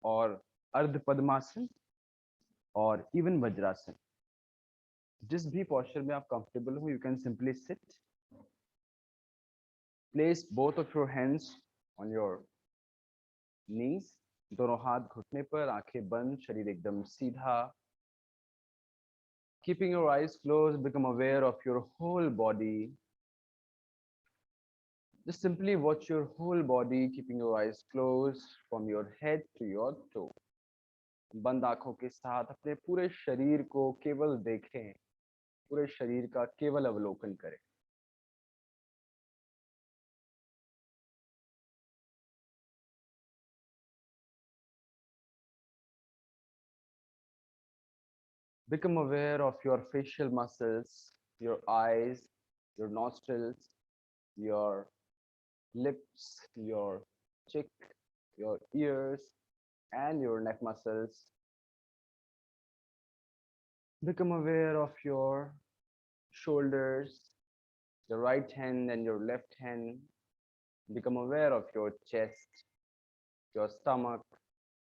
और अर्ध पद्मासन और इवन वज्रासन। जिस भी पोस्चर में आप कंफर्टेबल हो, you can simply sit. Place both of your hands on your knees. दोनों हाथ घुटने पर, आंखें बंद, शरीर एकदम सीधा। Keeping your eyes closed, become aware of your whole body. Just simply watch your whole body, keeping your eyes closed from your head to your toe. बंद आंखों के साथ अपने पूरे शरीर को केवल देखें, पूरे शरीर का केवल अवलोकन करें। Become aware of your facial muscles, your eyes, your nostrils, your lips, your cheek, your ears, and your neck muscles. Become aware of your shoulders, your right hand and your left hand. Become aware of your chest, your stomach,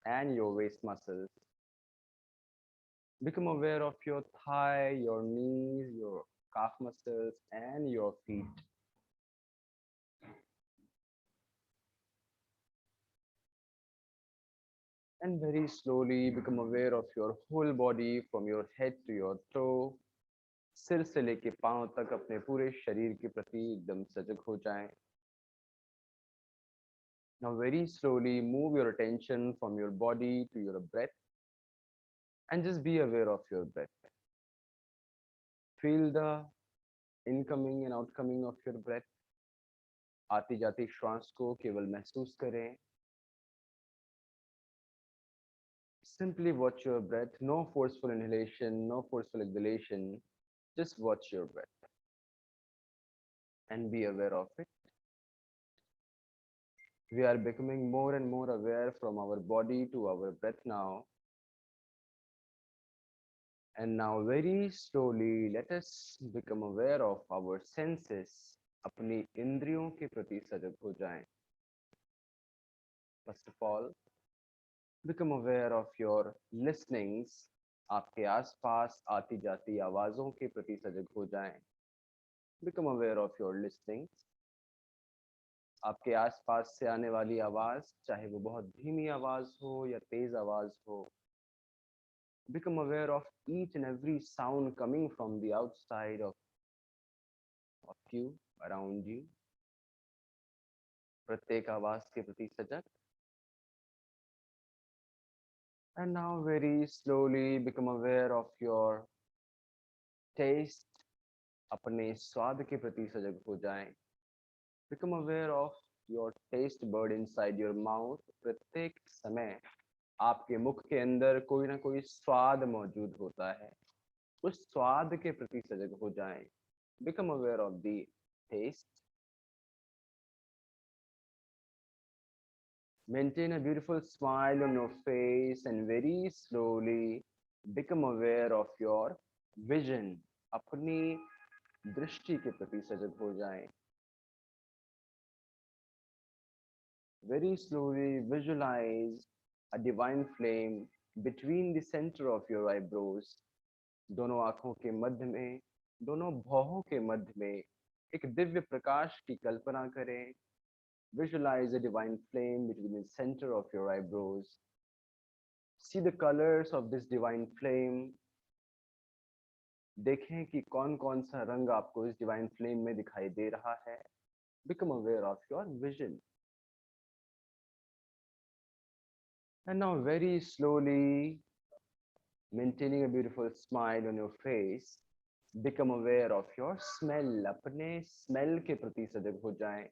and your waist muscles. Become aware of your thigh, your knees, your calf muscles, and your feet. And very slowly become aware of your whole body from your head to your toe. सिर से लेके पांव तक अपने पूरे शरीर के प्रति एकदम सजग हो जाएं। Now very slowly move your attention from your body to your breath and just be aware of your breath. Feel the incoming and outcoming of your breath. आती जाती श्वास को केवल महसूस करें। Simply watch your breath. No forceful inhalation, no forceful exhalation. Just watch your breath and be aware of it. We are becoming more and more aware from our body to our breath now. And now very slowly let us become aware of our senses. अपनी इंद्रियों के प्रति सजग हो जाएं. First of all, become aware of your listenings. आपके आसपास आती जाती आवाजों के प्रति सजग हो जाएं. Become aware of your listenings. आपके आसपास से आने वाली आवाज, चाहे वो बहुत धीमी आवाज हो या तेज आवाज हो, become aware of each and every sound coming from the outside of you, around you. प्रत्येक आवाज के प्रति सजग. And now very slowly become aware of your taste. अपने स्वाद के प्रति सजग हो जाएं. Become aware of your taste bud inside your mouth. प्रत्येक समय आपके मुख के अंदर कोई ना कोई स्वाद मौजूद होता है. उस स्वाद के प्रति सजग हो जाएं. Become aware of the taste. Maintain a beautiful smile on your face and very slowly become aware of your vision. अपनी दृष्टि के प्रति सजग हो जाएं. Very slowly visualize a divine flame between the center of your eyebrows. दोनों आंखों के मध्य में, दोनों भौहों के मध्य में एक दिव्य प्रकाश की कल्पना करें. Visualize a divine flame between the center of your eyebrows. See the colors of this divine flame. देखें कि कौन कौन सा रंग आपको इस divine flame में दिखाई दे रहा है. Become aware of your vision. And now very slowly, maintaining a beautiful smile on your face, become aware of your smell. अपने smell के प्रति सजग हो जाएं.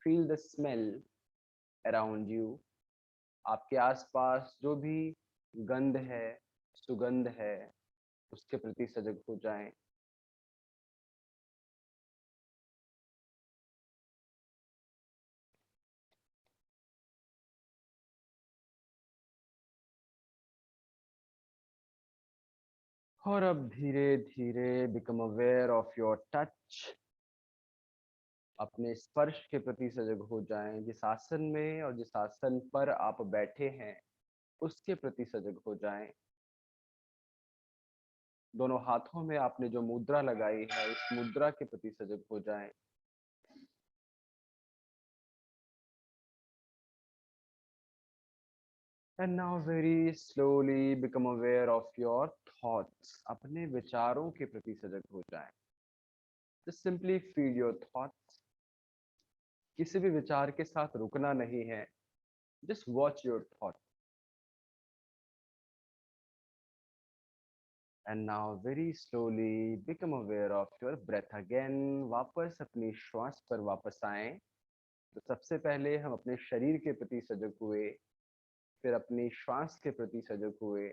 Feel the smell around you. आपके आसपास जो भी गंध है, सुगंध है, उसके प्रति सजग हो जाएं. और अब धीरे धीरे become aware of your touch. अपने स्पर्श के प्रति सजग हो जाएं। जिस आसन में और जिस आसन पर आप बैठे हैं उसके प्रति सजग हो जाएं। दोनों हाथों में आपने जो मुद्रा लगाई है उस मुद्रा के प्रति सजग हो जाएं। And now very slowly become aware of your thoughts. अपने विचारों के प्रति सजग हो जाएं। Just simply feel your thoughts. किसी भी विचार के साथ रुकना नहीं है। Just watch your thoughts. And now very slowly become aware of your breath again. वापस अपनी श्वास पर वापस आएं। तो सबसे पहले हम अपने शरीर के प्रति सजग हुए, फिर अपनी श्वास के प्रति सजग हुए,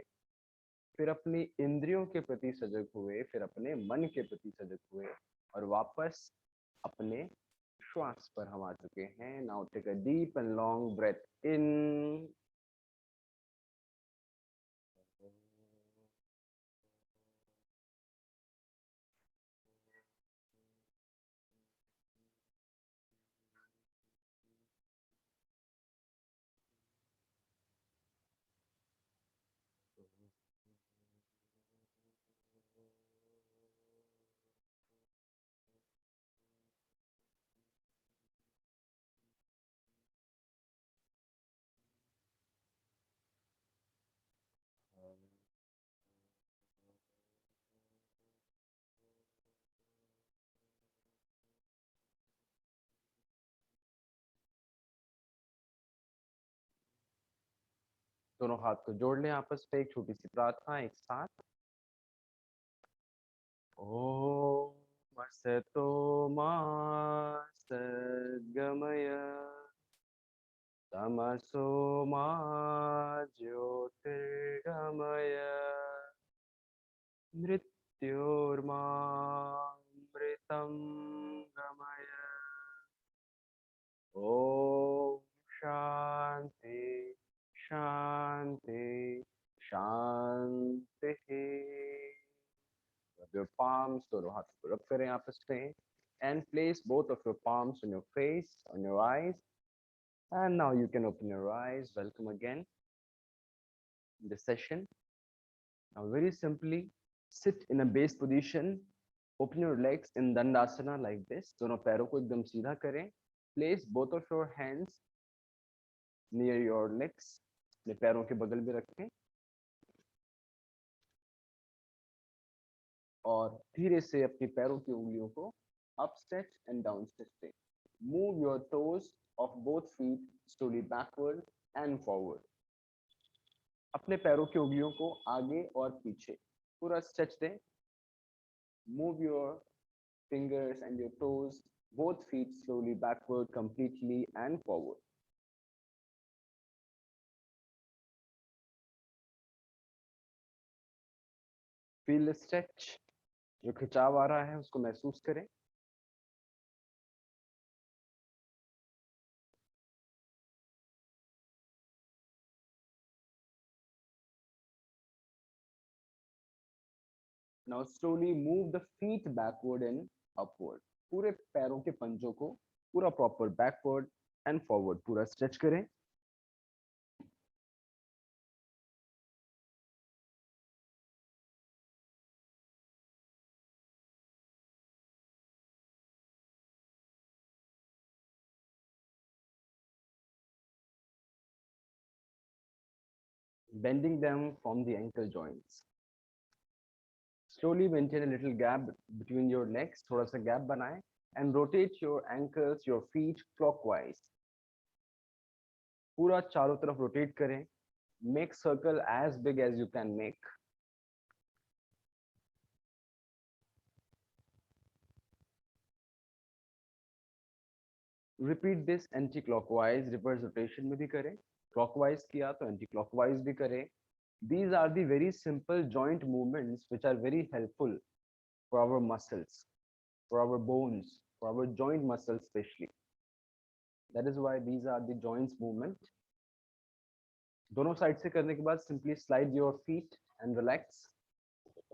फिर अपनी इंद्रियों के प्रति सजग हुए, फिर अपने मन के प्रति सजग हुए और वापस अपने श्वास पर हम आ चुके हैं। Now take a deep and long breath in, दोनों हाथ को जोड़ लें आपस में। एक छोटी सी प्रार्थना एक साथ। ओम असतो मा सद्गमय तमसो मा ज्योतिर्गमय मृत्योर्मामृतं गमय। ओम शांति शांति शांति। Rub your palms, दोनों हाथ को रब करें आपस में and place both of your palms on your face, on your eyes. And now you can open your eyes. Welcome again in this session. Now very simply sit in a base position. Open your legs in Dandasana like this. दोनों पैरों को एकदम सीधा करें. Place both of your hands near your legs. अपने पैरों के बगल में रखें और धीरे से अपने पैरों की उंगलियों को up stretch and down stretch. Move your toes of both feet slowly backward and forward. अपने पैरों की उंगलियों को आगे और पीछे पूरा स्ट्रेच दें. Move your fingers and your toes, both feet slowly backward completely and forward. Feel the stretch. जो खिंचाव आ रहा है उसको महसूस करें. Now slowly move the feet backward and upward. पूरे पैरों के पंजों को पूरा प्रॉपर बैकवर्ड एंड फॉरवर्ड पूरा स्ट्रेच करें. Bending them from the ankle joints. Slowly maintain a little gap between your legs. थोड़ा सा गैप बनाएं and rotate your ankles, your feet clockwise. पूरा चारों तरफ रोटेट करें. Make circle as big as you can make. Repeat this anti-clockwise. Reverse rotation में भी करें. Clockwise किया तो anti-clockwise भी करें. These are the very simple joint movements which are very helpful for our muscles, for our bones, for our joint muscles especially. That is why these are the joints movement. दोनों side से करने के बाद simply slide your feet and relax.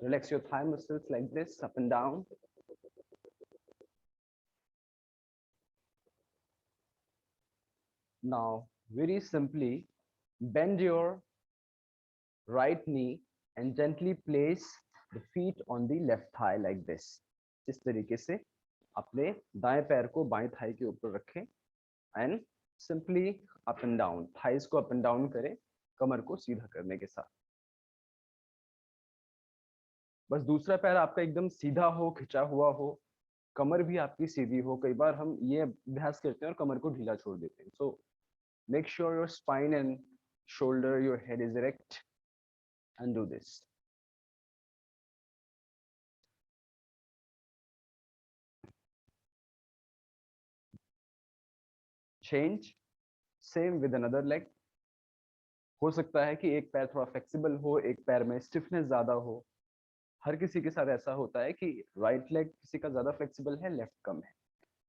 Relax your thigh muscles like this, up and down. Now, very simply, bend your right knee and gently place the feet on the left thigh like this. इस तरीके से अपने दाएं पैर को बाएं Thai के ऊपर रखें and simply up and down, thighs को अप एंड डाउन करें कमर को सीधा करने के साथ। बस दूसरा पैर आपका एकदम सीधा हो, खिंचा हुआ हो, कमर भी आपकी सीधी हो। कई बार हम ये अभ्यास करते हैं और कमर को ढीला छोड़ देते हैं। So make sure your spine and shoulder, your head is erect and do this. Change, same with another leg. हो सकता है कि एक पैर थोड़ा फ्लेक्सिबल हो, एक पैर में स्टिफनेस ज्यादा हो। हर किसी के साथ ऐसा होता है कि राइट लेग किसी का ज्यादा फ्लेक्सिबल है, लेफ्ट कम है।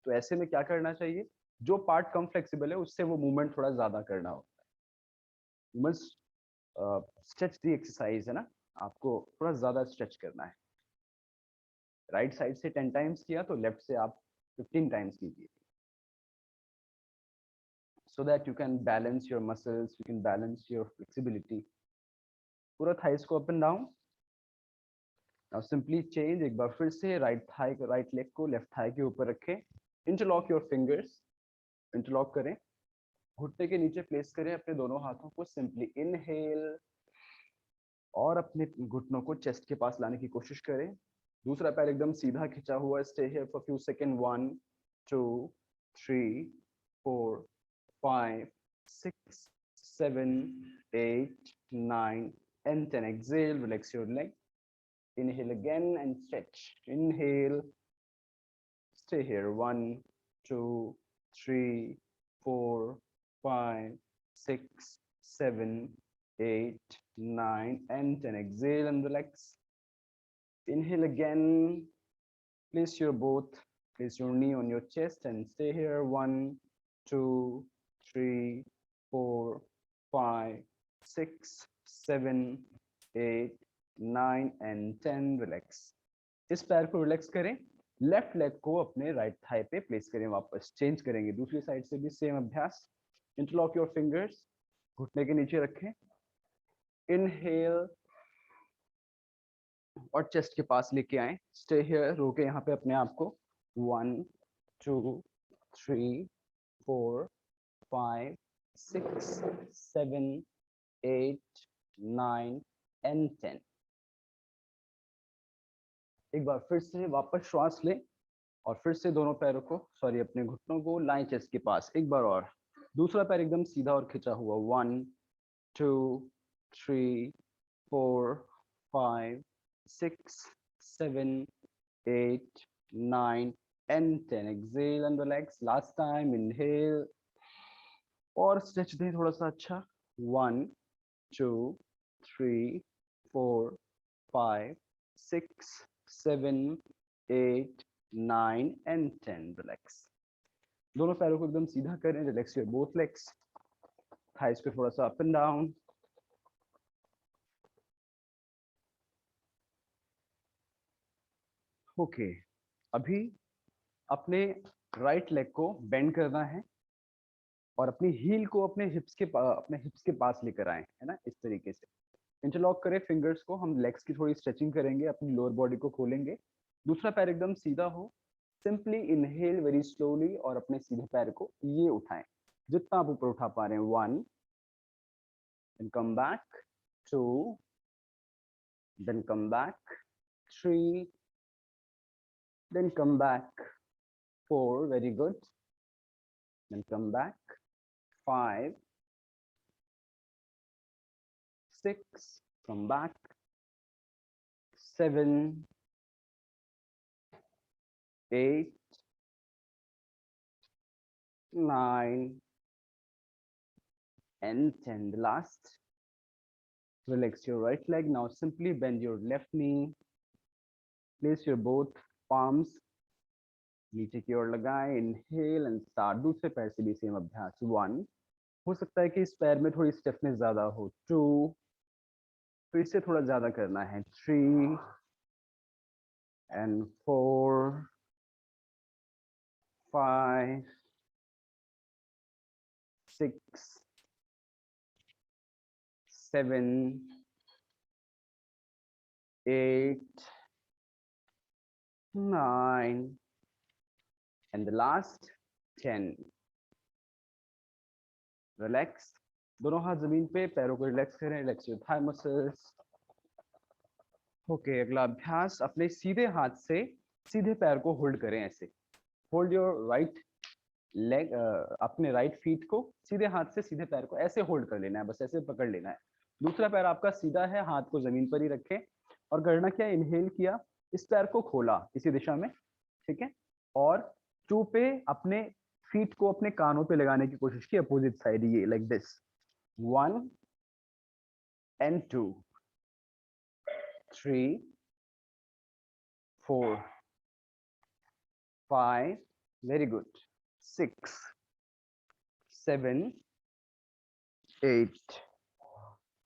तो ऐसे में क्या करना चाहिए, जो पार्ट कम फ्लेक्सिबल है उससे वो मूवमेंट थोड़ा ज्यादा करना होता है। मस्ट स्ट्रेच दी एक्सरसाइज है ना, आपको थोड़ा ज्यादा स्ट्रेच करना है। राइट साइड से 10 टाइम्स किया तो लेफ्ट से आप 15 टाइम्स कीजिए, so that you can balance your muscles, you can balance your flexibility. पूरा थाइस को up and down. Now simply change, एक बार फिर से राइट थाई, राइट लेग को लेफ्ट थाई के ऊपर रखें, इंटरलॉक योर फिंगर्स, इंटरलॉक करें, घुटने के नीचे प्लेस करें अपने दोनों हाथों को, सिंपली इनहेल और अपने घुटनों को चेस्ट के पास लाने की कोशिश करें। दूसरा पैर एकदम सीधा खिंचा हुआ, stay here for few second, 1 2 3 4 5 6 7 8 9 and 10. Exhale, relax your leg. Inhale again and stretch. Inhale, stay here, 1 2 3 4 5 6 7 8 9 and 10. Exhale and relax. Inhale again, place your knee on your chest and stay here, 1 2 3 4 5 6 7 8 9 and 10. Relax. इस पैर को relax करें, left leg को अपने right thigh पे place करें, वापस change करेंगे दूसरी साइड से भी सेम अभ्यास। इंटरलॉक योर फिंगर्स, घुटने के नीचे रखें, इनहेल और चेस्ट के पास लेके आए, स्टे हियर, रोके यहाँ पे अपने आप को, 1 2 3 4 5 6 7 8 9 and 10. एक बार फिर से वापस श्वास लें और फिर से दोनों पैरों को, सॉरी अपने घुटनों को लाएं चेस्ट के पास, एक बार और, दूसरा पैर एकदम सीधा और खिंचा हुआ, 1 2 3 4 5 6 7 8 9 and 10. Exhale and relax. Last time, inhale और स्ट्रेच दें थोड़ा सा अच्छा, 1 2 3 4 5 6 7 8 9 and 10. Relax. दोनों पैरों को एकदम सीधा करें, relax your both legs, thighs पे थोड़ा सा अप एंड डाउन। ओके, अभी अपने राइट लेग को बेंड करना है और अपनी हील को अपने हिप्स के पास लेकर आए, है ना, इस तरीके से इंटरलॉक करें फिंगर्स को। हम लेग्स की थोड़ी स्ट्रेचिंग करेंगे, अपनी लोअर बॉडी को खोलेंगे, दूसरा पैर एकदम सीधा हो, सिंपली इनहेल वेरी स्लोली और अपने सीधे पैर को ये उठाएं जितना आप ऊपर उठा पा रहे हैं, 1 then come back, 2 then come back, 3 then come back, 4 very good, then come back, 5 6 come back, 7 8 9 and 10. The last, relax your right leg. Now simply bend your left knee, place your both palms नीचे की ओर लगाएं, inhale and start. दूसरे पैर से भी same अभ्यास, 1, हो सकता है कि इस पैर में थोड़ी स्टिफनेस ज्यादा हो, 2, तो इससे थोड़ा ज्यादा करना है, 3 and 4 5 6, 7, 8, 9, and the last 10. Relax, दोनों हाथ जमीन पे, पैरों को रिलैक्स करें, relax your thigh muscles. Okay, अगला अभ्यास, अपने सीधे हाथ से सीधे पैर को होल्ड करें ऐसे। होल्ड योर राइट लेग, अपने राइट फीट को सीधे हाथ से सीधे पैर को ऐसे होल्ड कर लेना है, बस ऐसे पकड़ लेना है। दूसरा पैर आपका सीधा है, हाथ को जमीन पर ही रखें और करना क्या, इनहेल किया, इस पैर को खोला इसी दिशा में, ठीक है, और 2 पे अपने फीट को अपने कानों पे लगाने की कोशिश की, अपोजिट साइड, ये like this, 1 and 2, 3, 4, 5, very good, 6, 7, 8,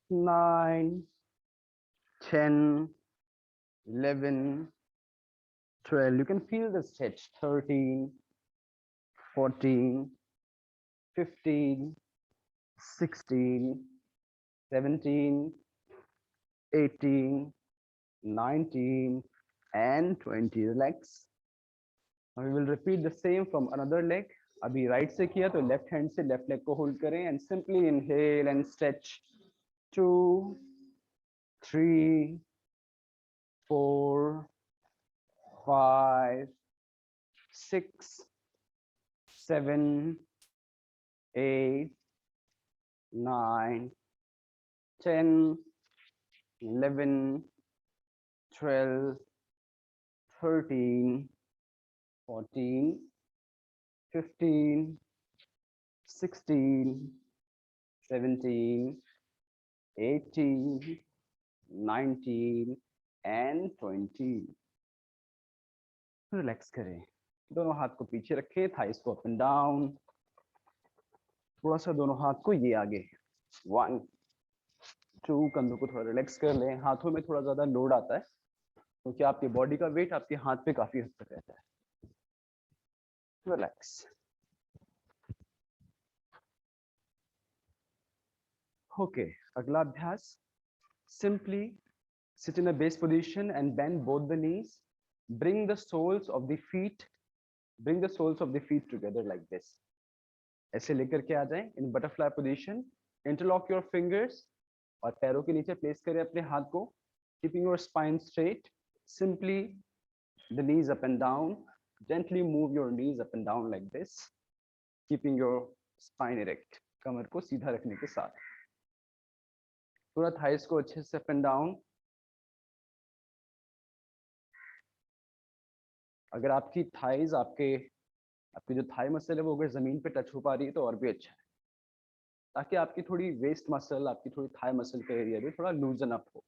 9, 10, 11, 12. You can feel the stretch. 13, 14, 15, 16, 17, 18, 19, and 20. Relax. Now we will repeat the same from another leg. अभी राइट से किया तो लेफ्ट हैंड से लेफ्ट लेग को होल्ड करें and simply inhale and stretch 2, 3, 4, 5, 6, 7, 8, 9, 10, 11, 12, 13, 14, 15, 16, 17, 18, 19, and 20. Relax करें, दोनों हाथ को पीछे रखें, थाइस को अप एंड डाउन, थोड़ा सा दोनों हाथ को ये आगे, 1, 2, कंधों को थोड़ा रिलैक्स कर लें। हाथों में थोड़ा ज्यादा लोड आता है क्योंकि आपकी बॉडी का वेट आपके हाथ पे काफी हद तक रहता है। रिलैक्स। ओके, अगला अभ्यास, simply sit in a base position and bend both the knees, bring the soles of the feet together like this, ऐसे लेकर के आ जाएं in butterfly position, interlock your fingers और पैरों के नीचे प्लेस करें अपने हाथ को, keeping your spine straight, simply the knees up and down, gently move your knees up and down like this, keeping your spine erect, कमर को सीधा रखने के साथ, पूरा थाइस को अच्छे से अप एंड डाउन। अगर आपकी थाइज आपकी जो थाई मसल है वो अगर जमीन पे टच हो पा रही है तो और भी अच्छा है, ताकि आपकी थोड़ी वेस्ट मसल, आपकी थोड़ी थाई मसल का एरिया भी थोड़ा लूजन अप हो।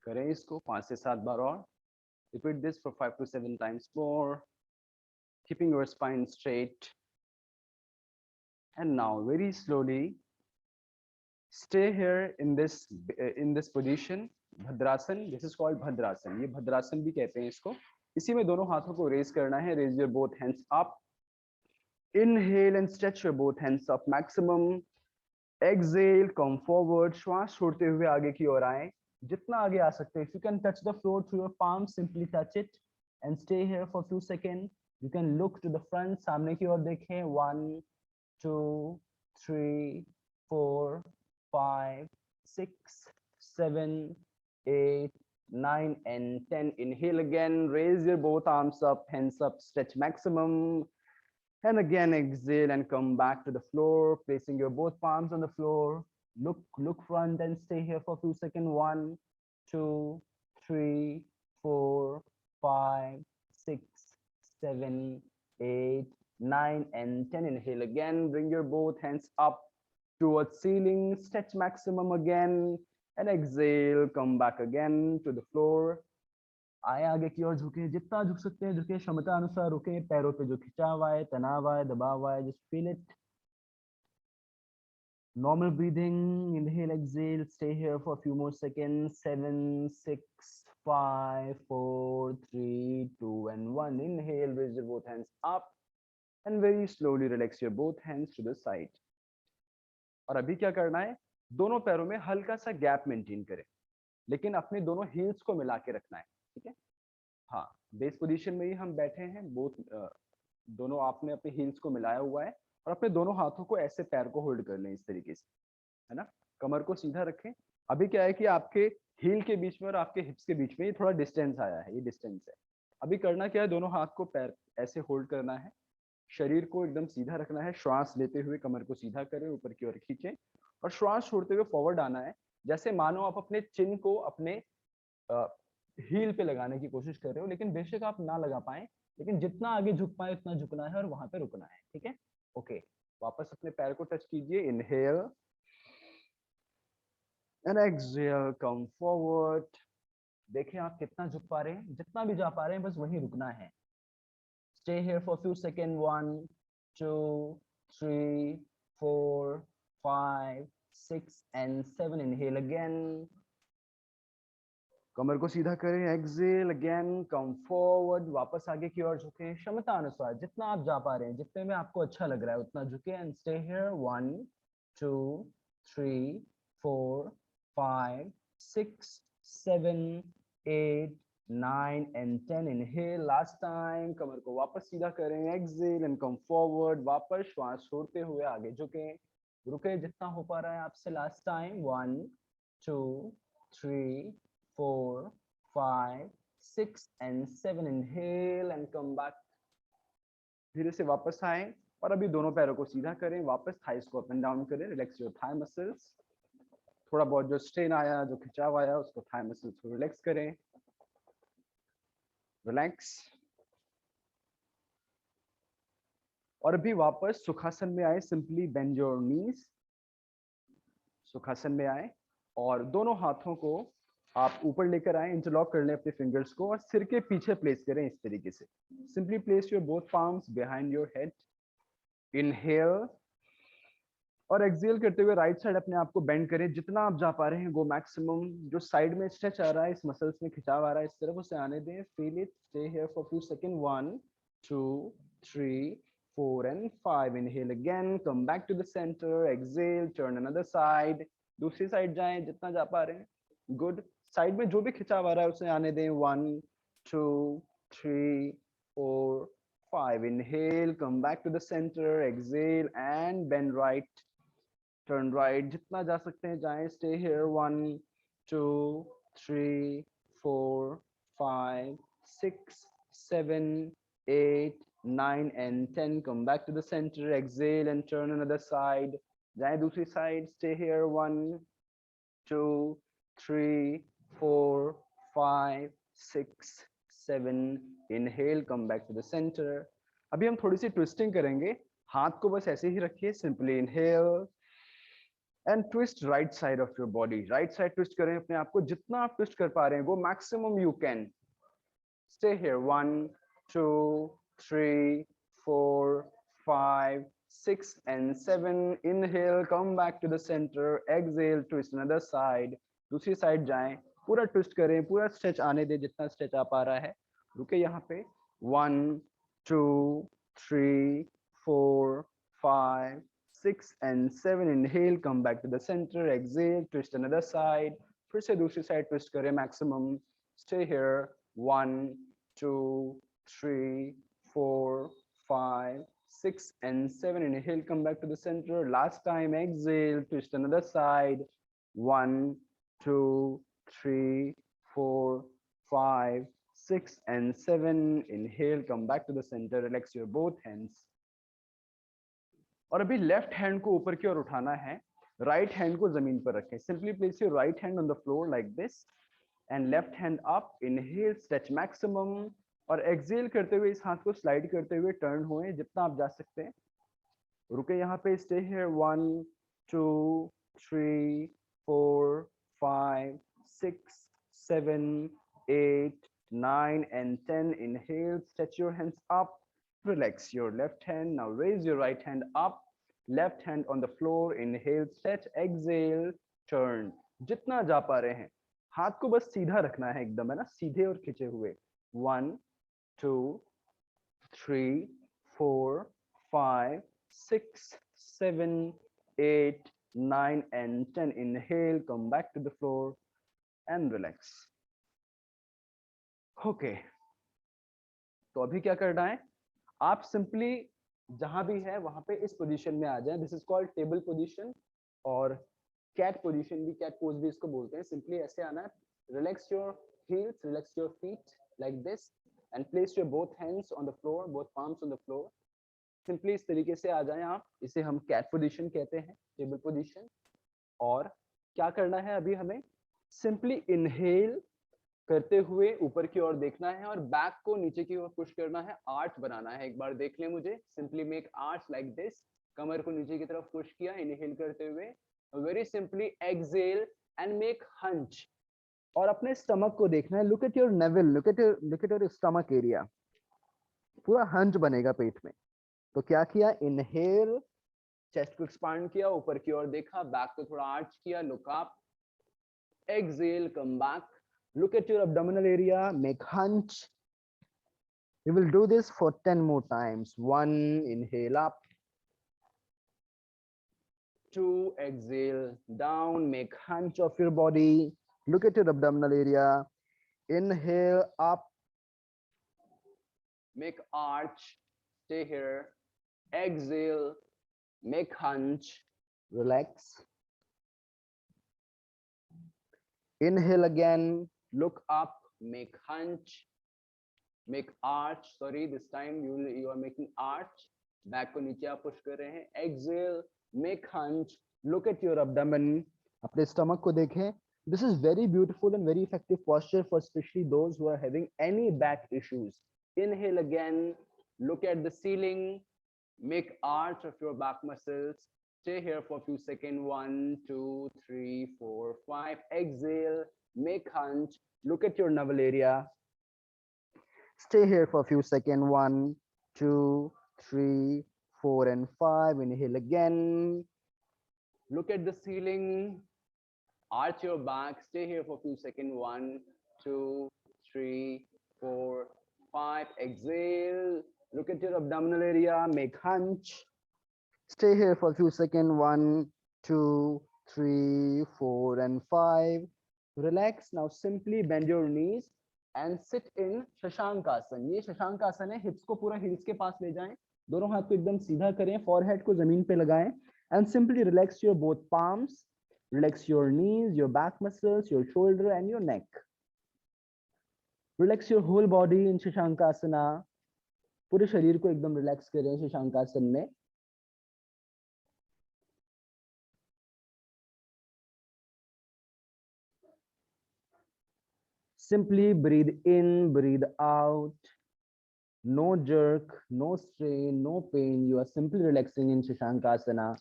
करें इसको 5 से 7 बार और। Repeat this for 5 to 7 times more, keeping your spine straight. And now very slowly stay here in this position, भद्रासन. This is called भद्रासन, ये भद्रासन भी कहते हैं इसको। इसी में दोनों हाथों को रेज करना है, raise your both hands up, inhale and stretch your both hands up maximum, exhale, come forward, श्वास छोड़ते हुए आगे की ओर आए, जितना आगे आ सकते हैं. If you can touch the floor through your palms, simply touch it and stay here for 2 seconds. You can look to the front, सामने की ओर देखें, 1, 2, 3, 4, 5, 6, 7, 8, 9, and 10. Inhale again, raise your both arms up, hands up, stretch maximum. And again, exhale and come back to the floor, placing your both palms on the floor. Look front and stay here for 2 seconds. 1, 2, 3, 4, 5, 6, 7, 8, 9, and 10. Inhale again. Bring your both hands up towards ceiling. Stretch maximum again. And exhale. Come back again to the floor. आए आगे की ओर झुके, जितना झुक सकते हैं झुके, क्षमता अनुसार रुके, पैरों पे जो खिंचाव आए, तनाव आए, दबाव आए, just feel it. Normal breathing, inhale, exhale, stay here for a few more seconds. 7, 6, 5, 4, 3, 2, and 1. Inhale, raise your both hands up and very slowly relax your both hands to the side. और अभी क्या करना है, दोनों पैरों में हल्का सा गैप मेंटेन करें, लेकिन अपने दोनों हील्स को मिला के रखना है, ठीक है। हाँ, बेस पोजीशन में ही हम बैठे हैं, दोनों आपने अपने हील्स को मिलाया हुआ है और अपने दोनों हाथों को ऐसे पैर को होल्ड कर लें इस तरीके से, है ना। कमर को सीधा रखें। अभी क्या है कि आपके हील के बीच में और आपके हिप्स के बीच में ये थोड़ा डिस्टेंस आया है, ये डिस्टेंस है। अभी करना क्या है, दोनों हाथ को पैर ऐसे होल्ड करना है, शरीर को एकदम सीधा रखना है, श्वास लेते हुए कमर को सीधा करें, ऊपर की ओर खींचें और श्वास छोड़ते हुए फॉरवर्ड आना है, जैसे मानो आप अपने चिन को अपने हील पे लगाने की कोशिश कर रहे हो, लेकिन बेशक आप ना लगा पाए, लेकिन जितना आगे झुक पाए उतना झुकना है और वहां पे रुकना है, ठीक है। ओके, वापस अपने पैर को टच कीजिए, inhale and exhale, come forward. देखिए आप कितना झुक पा रहे हैं, जितना भी जा पा रहे हैं बस वहीं रुकना है। Stay here for a few seconds. 1, 2, 3, 4, 5, 6, and 7. Inhale again. कमर को सीधा करें, एक्सेल अगेन, कम फॉरवर्ड, वापस आगे की ओर झुकें, क्षमता अनुसार जितना आप जा पा रहे हैं, जितने में आपको अच्छा लग रहा है उतना झुके and stay here. 1, 2, 3, 4, 5, 6, 7, 8, 9 and 10. Inhale, last time, कमर को वापस सीधा करें, एक्सेल एंड कम फॉरवर्ड, वापस श्वास छोड़ते हुए आगे झुकें, रुके जितना हो पा रहा है आपसे। Last time, 1, 2, 3, 4, 5, 6 and 7. Inhale and come back. धीरे से वापस आए और अभी दोनों पैरों को सीधा करें, वापस थाइस को अप एंड डाउन करें, रिलैक्स योर थाई मसल्स। थोड़ा बहुत जो स्ट्रेन आया, जो खिंचाव आया, उसको थाई मसल्स को रिलैक्स करें, रिलैक्स। और अभी वापस सुखासन में आए, सिंपली बेंड योर नीज। सुखासन में आए और दोनों हाथों को आप ऊपर लेकर आए, इंटरलॉक कर लें अपने फिंगर्स को और सिर के पीछे प्लेस करें इस तरीके से। Simply place your both palms behind your head. Inhale और एक्सहेल करते हुए राइट साइड अपने आप को बेंड करें, जितना आप जा पा रहे हैं गो मैक्सिमम। जो साइड में स्ट्रेच आ रहा है, इस मसल्स में खिंचाव आ रहा है, इस तरफ उसे आने दें, feel it, stay here for few second. 1, 2, 3, 4 and 5. Inhale again, come back to the center, exhale, turn another side, दूसरी साइड जाएं जितना जा पा रहे हैं। गुड, साइड में जो भी खिंचाव आ रहा है उसे आने दें। 1, 2, 3, 4, 5. Inhale, come back to the center, exhale and bend right, turn right, जितना जा सकते हैं जाएं, stay here। 1, 2, 3, 4, 5, 6, 7, 8, 9 and 10. Come back to the center, exhale and turn another side, जाएं दूसरी side, stay here। 1, 2, 3, 4, 5, 6, 7. Inhale, come back to the center। अभी हम थोड़ी सी ट्विस्टिंग करेंगे, हाथ को बस ऐसे ही रखिए, simply inhale and twist right side of your body. Right side twist करें अपने आप को, जितना आप ट्विस्ट कर पा रहे हैं, go maximum you can. Stay here. 1, 2, 3, 4, 5, 6 and 7. Inhale, come back to the center, exhale, twist another side, दूसरी साइड जाएं, पूरा ट्विस्ट करें, पूरा स्ट्रेच आने दें, जितना स्ट्रेच आ पा रहा है, रुके यहाँ पे। 1, 2, 3, 4, 5, 6 and 7. Inhale, come back to the center, exhale, twist another side, फिर से दूसरी साइड ट्विस्ट करें maximum. Stay here। 1, 2, 3, 4, 5, 6 and 7. Inhale, come back to the center. Last time, exhale, twist another side. 1, 2, 3, 4, 5, 6 and 7. Inhale, come back to the center, relax your both hands। और अभी left hand को ऊपर की ओर उठाना है, right hand को जमीन पर रखें। Simply place your right hand on the floor like this and left hand up. Inhale, stretch maximum और एक्सहेल करते हुए इस हाथ को स्लाइड करते हुए टर्न हुए जितना आप जा सकते हैं, रुके यहाँ पे। Stay here. 1, 2, 3, 4, 5, 6, 7, 8, 9 and 10. Inhale, stretch your hands up, relax your left hand, now raise your right hand up Left hand on the floor, inhale, stretch, exhale, turn. जितना जा पा रहे हैं, हाथ को बस सीधा रखना है एकदम, है ना, सीधे और खिंचे हुए. 1 2 3 4 5 6 7 8 9 and 10. Inhale, come back to the floor and relax. Okay. तो अभी क्या करना है, आप सिंपली जहां भी है वहां पे इस पोजीशन में आ जाएं. This is called table position और कैट पोजीशन भी, कैट पोज भी इसको बोलते हैं. सिंपली ऐसे आना है. Relax your heels, relax your feet like this and place your both hands on the floor, both palms on the floor. Simply इस तरीके से आ जाएं आप. इसे हम कैट पोजीशन कहते हैं, टेबल पोजीशन. और क्या करना है अभी हमें, सिंपली इनहेल करते हुए ऊपर की ओर देखना है और बैक को नीचे की ओर पुश करना है. आर्च बनाना है. एक बार देख लें मुझे. Simply make arch like this. कमर को नीचे की तरफ पुश किया इनहेल करते हुए. Very simply exhale and make hunch. और अपने स्टमक को देखना है. Look at your navel, look at your stomach area. पूरा हंच बनेगा पेट में. तो क्या किया, इनहेल, चेस्ट को एक्सपांड किया, ऊपर की ओर देखा, बैक को थोड़ा आर्च किया, look up, exhale, come back, look at your abdominal area, make hunch. We will do this for 10 more times. 1, inhale up. 2, exhale down, make hunch of your body. Look at your abdominal area. Inhale up, make arch, stay here. Exhale, make hunch, relax. Inhale again, look up, make hunch, make arch. Sorry, this time you are making arch. Back को नीचे आप push कर रहे हैं. Exhale, make hunch, look at your abdomen. अपने stomach को देखें. This is very beautiful and very effective posture for especially those who are having any back issues. Inhale again, look at the ceiling, make arch of your back muscles. Stay here for a few seconds. 1 2 3 4 5. Exhale, make hunch, look at your navel area. Stay here for a few seconds. 1 2 3 4 and 5. Inhale again, look at the ceiling, arch your back. Stay here for a few seconds. 1 2 3 4 5. Exhale, look at your abdominal area, make hunch. Stay here for a few seconds. 1 2 3 4 and 5. Relax. Now simply bend your knees and sit in Shashankasana. ये शशांकासन है. हिप्स को पूरा hills के पास ले जाएं. दोनों हाथ को एकदम सीधा करें. फॉरहेड को जमीन पे लगाएं and simply relax your both palms. Relax your knees, your back muscles, your shoulder and your neck. Relax your whole body in शशांकासना. पूरे शरीर को एकदम रिलैक्स करें शशांकासन में. Simply breathe in, breathe out. No jerk, no strain, no pain. You are simply relaxing in Shashankasana.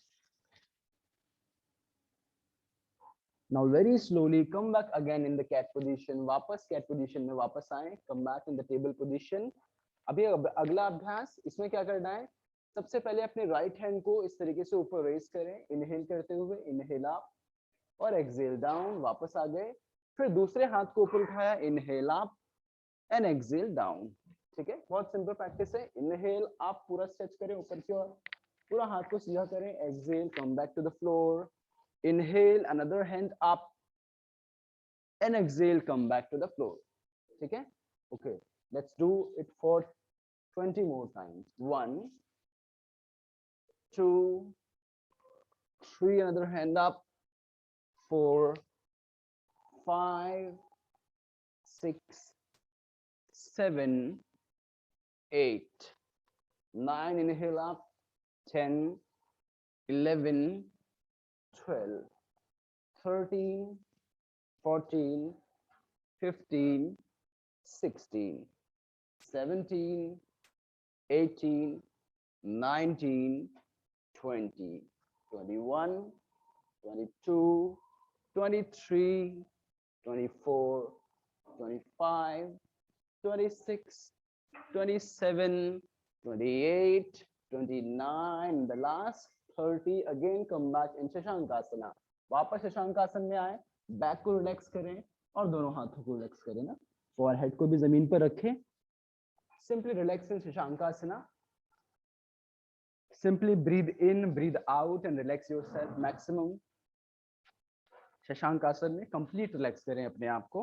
Now very slowly come back again in the cat position. वापस cat position में वापस आएं. Come back in the table position. अभी अगला अभ्यास, इसमें क्या करना है, सबसे पहले अपने राइट हैंड को इस तरीके से ऊपर रेज करें. इनहेल करते हुए, इनहेल अप और एक्सहेल डाउन. वापस आ गए. फिर दूसरे हाथ को ऊपर उठाया, inhale up and exhale down. ठीक है, बहुत सिंपल प्रैक्टिस है. इनहेल आप पूरा स्ट्रेच करें ऊपर की ओर, पूरा हाथ को सीधा करें. Exhale, come back to the floor. Inhale, another hand up and exhale, come back to the floor. ठीक है, okay. Let's do it for 20 more times. 1 2 3, another hand up. 4 5 6 7 8 9. Inhale up. 10 11 12 13 14 15 16 17 18 19 20 21 22 23 24 25 26 27 28 29. The last 30, again come back in Shashankasana, वापस शशांकासन में आए, back को relax करें और दोनों हाथों को रिलैक्स करें ना, फोरहेड को भी जमीन पर रखें, simply relax in Shashankasana, simply breathe in, breathe out and relax yourself maximum. Shashankasan में कंप्लीट रिलैक्स करें अपने आप को.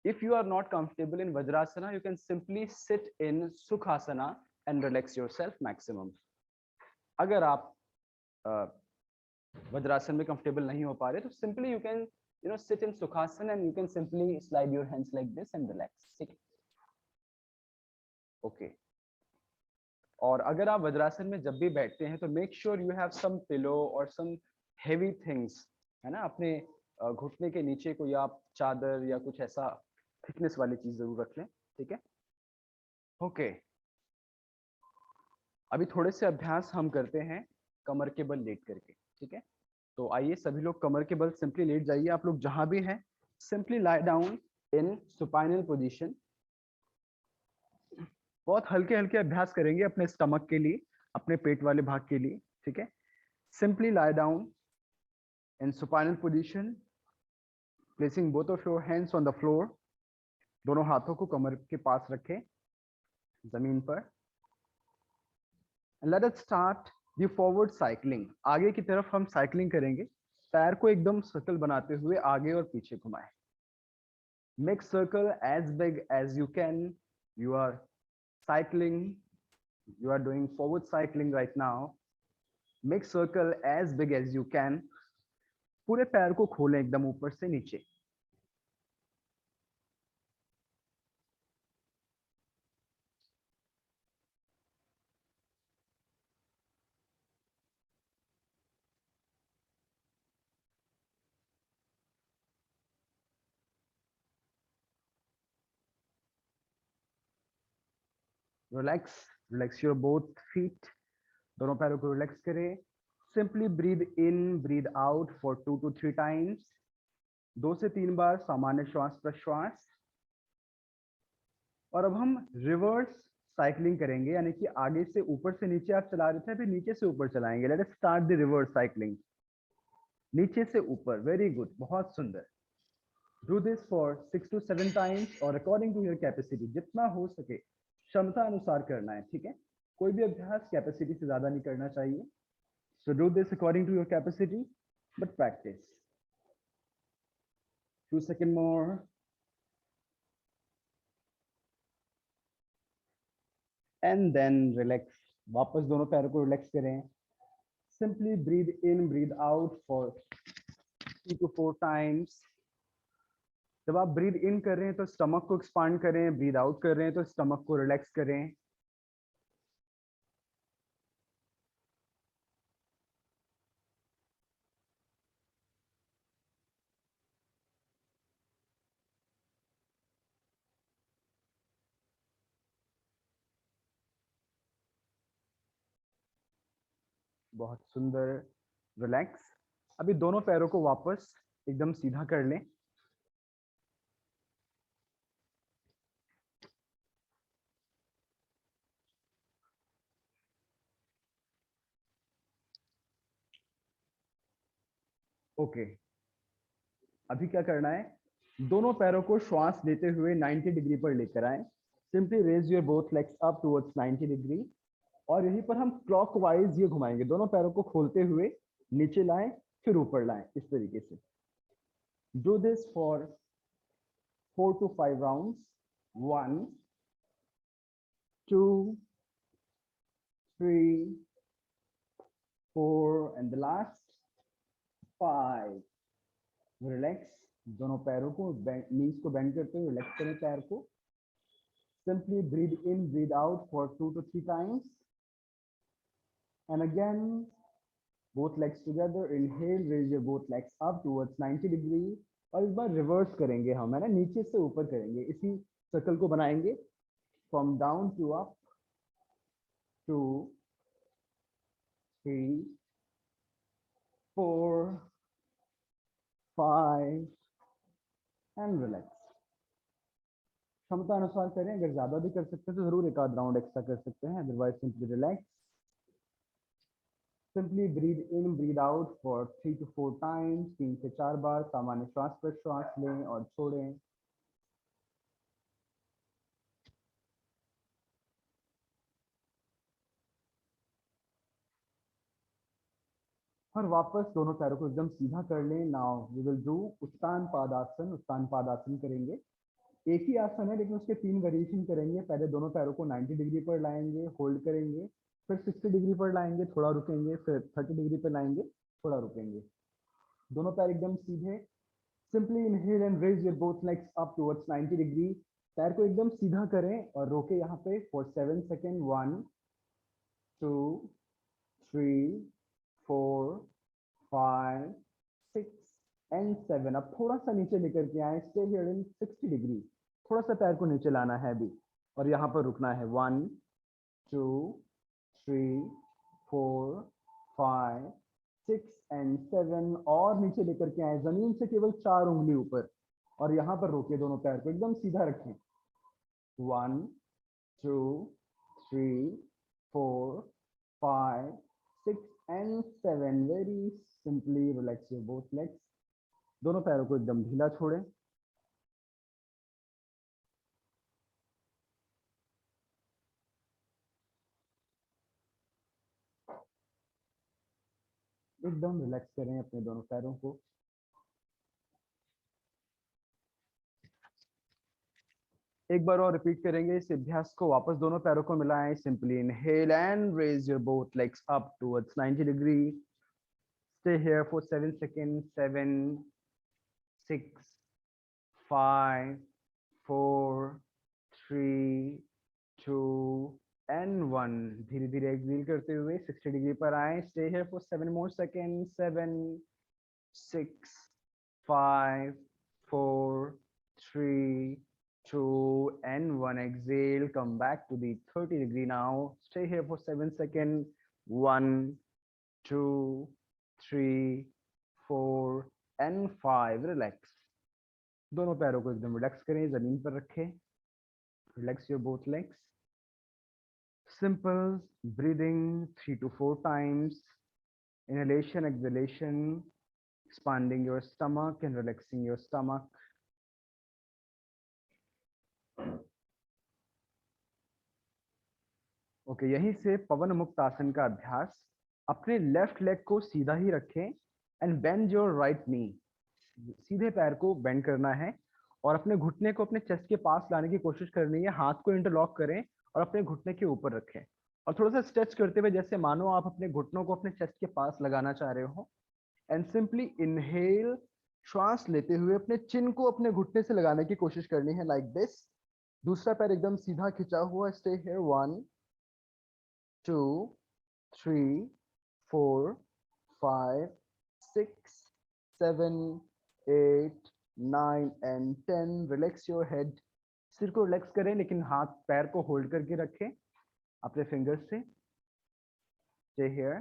If you are not comfortable in Vajrasana, you can simply sit in Sukhasana and relax yourself maximum. अगर आप वज्रासन में comfortable नहीं हो पा रहे तो simply you can sit in Sukhasana and you can simply slide your hands like this and relax. ठीक है? Okay. और अगर आप वज्रासन में जब भी बैठते हैं तो make sure you have some pillow और सम हेवी थिंग्स, है ना, अपने घुटने के नीचे कोई आप चादर या कुछ ऐसा थिकनेस वाली चीज जरूर रख लें. ठीक है. ओके. अभी थोड़े से अभ्यास हम करते हैं कमर के बल लेट करके. ठीक है. तो आइए सभी लोग कमर के बल सिंपली लेट जाइए. आप लोग जहां भी हैं simply lie down in supine position. बहुत हल्के हल्के अभ्यास करेंगे अपने स्टमक के लिए, अपने पेट वाले भाग के लिए. ठीक है. Simply lie down in supine position, placing both of your hands on the floor. दोनों हाथों को कमर के पास रखें जमीन पर. Let us start the forward cycling. आगे की तरफ हम साइक्लिंग करेंगे. पैर को एकदम सर्कल बनाते हुए आगे और पीछे घुमाएं. Make circle as big as you can. You are cycling, you are doing forward cycling right now. Make circle as big as you can. पूरे पैर को खोलें एकदम ऊपर से नीचे. Relax, relax your both feet. दोनों पैरों को रिलैक्स करें. Simply breathe in, breathe out for 2 to 3 times. 2 से 3 बार सामान्य श्वास प्रश्वास. और अब हम रिवर्स साइक्लिंग करेंगे, यानी कि आगे से ऊपर से नीचे आप चला रहे थे, फिर नीचे से ऊपर चलाएंगे. Late us start the reverse cycling. नीचे से ऊपर. वेरी गुड, बहुत सुंदर. Do this for 6 to 7 times or according to your capacity. जितना हो सके क्षमता अनुसार करना है. ठीक है. कोई भी अभ्यास कैपेसिटी से ज्यादा नहीं करना चाहिए. So do this according to your capacity, but practice. 2 seconds more. And then relax. वापस दोनों पैरों को रिलैक्स करें. Simply breathe in, breathe out for 3 to 4 times. जब आप ब्रीद इन कर रहे हैं तो स्टमक को एक्सपांड करें, ब्रीद आउट कर रहे हैं तो स्टमक को रिलैक्स करें. बहुत सुंदर. रिलैक्स. अभी दोनों पैरों को वापस एकदम सीधा कर लें. ओके. अभी क्या करना है, दोनों पैरों को श्वास लेते हुए 90 डिग्री पर लेकर आए. Simply raise your both legs up towards 90 degree. और यहीं पर हम क्लॉकवाइज ये घुमाएंगे. दोनों पैरों को खोलते हुए नीचे लाएं, फिर ऊपर लाएं, इस तरीके से. Do this for 4 to 5 rounds. 1 2 3 4 and the last 5. Relax. दोनों पैरों को नीज को बेंड करते हुए रिलैक्स करें पैर को. Simply breathe in, breathe out for 2 to 3 times. And again, both legs together. Inhale, raise your both legs up towards 90 degree. और इस बार रिवर्स करेंगे हम, है ना, नीचे से ऊपर करेंगे. इसी सर्कल को बनाएंगे. From down to up. 2 3 4 5 and relax. क्षमता अनुसार करें. अगर ज्यादा भी कर सकते हैं तो जरूर एक आध राउंड एक्स्ट्रा कर सकते हैं. Otherwise simply relax. Simply breathe in breathe out for 3 to 4 times, 3 से 4 बार सामान्य श्वास प्रश्वास लें और छोड़ें। और वापस दोनों पैरों को एकदम सीधा कर लें। नाउ वी विल डू उत्तान पादासन। उत्तान पादासन करेंगे, एक ही आसन है लेकिन उसके 3 वेरिएशन करेंगे। पहले दोनों पैरों को 90 डिग्री पर लाएंगे, होल्ड करेंगे, फिर 60 डिग्री पर लाएंगे, थोड़ा रुकेंगे, फिर 30 डिग्री पर लाएंगे, थोड़ा रुकेंगे। दोनों पैर एकदम सीधे। Simply inhale and raise your both legs up towards 90 degree. पैर को एकदम सीधा करें और रोके यहाँ पे फॉर 7 सेकेंड। 1 2 3 4 5 6 एंड 7। अब थोड़ा सा नीचे लेकर के आए, स्टे हियर इन 60 डिग्री। थोड़ा सा पैर को नीचे लाना है अभी और यहाँ पर रुकना है। 1 2 3 4 5 6 एंड 7 और नीचे लेकर के आए, जमीन से केवल 4 उंगली ऊपर और यहाँ पर रोके, दोनों पैर को एकदम सीधा रखें। 1 2 3 4 5 6 and 7। Very simply relax your both legs. दोनों पैरों को एकदम ढीला छोड़ें। एकदम रिलैक्स करें अपने दोनों पैरों को। एक बार और रिपीट करेंगे इस अभ्यास को। वापस दोनों पैरों को मिलाएं। Simply inhale and raise your both legs up towards 90 degree. Stay here for 7 second. 7 6 5 4 3 2 and 1। धीरे धीरे एक्सहेल करते हुए 60 डिग्री पर आए। Stay here for 7 more second. 7 6 5 4 3 2 and 1. Exhale, come back to the 30 degree now. Stay here for 7 seconds. 1 2 3 4 and 5. Relax. दोनों पैरों को एकदम रिलैक्स करें, जमीन पर रखें। Relax your both legs. Simple breathing 3 to 4 times. Inhalation, exhalation, expanding your stomach and relaxing your stomach. Okay यहीं से पवन मुक्त आसन का अभ्यास। अपने लेफ्ट लेग को सीधा ही रखें and bend your right knee. सीधे पैर को बेंड करना है और अपने घुटने को अपने चेस्ट के पास लाने की कोशिश करनी है। हाथ को इंटरलॉक करें और अपने घुटने के ऊपर रखें और थोड़ा सा स्ट्रेच करते हुए, जैसे मानो आप अपने घुटनों को अपने चेस्ट के पास लगाना चाह रहे हो। एंड सिंपली इनहेल, श्वास लेते हुए अपने चिन को अपने घुटने से लगाने की कोशिश करनी है, लाइक दिस। दूसरा पैर एकदम सीधा खिंचा हुआ। Stay here. 1 2 3 4 5 6 7 8 9 and 10. Relax your head. सिर को रिलैक्स करें लेकिन हाथ पैर को होल्ड करके रखें अपने फिंगर्स से। Stay here.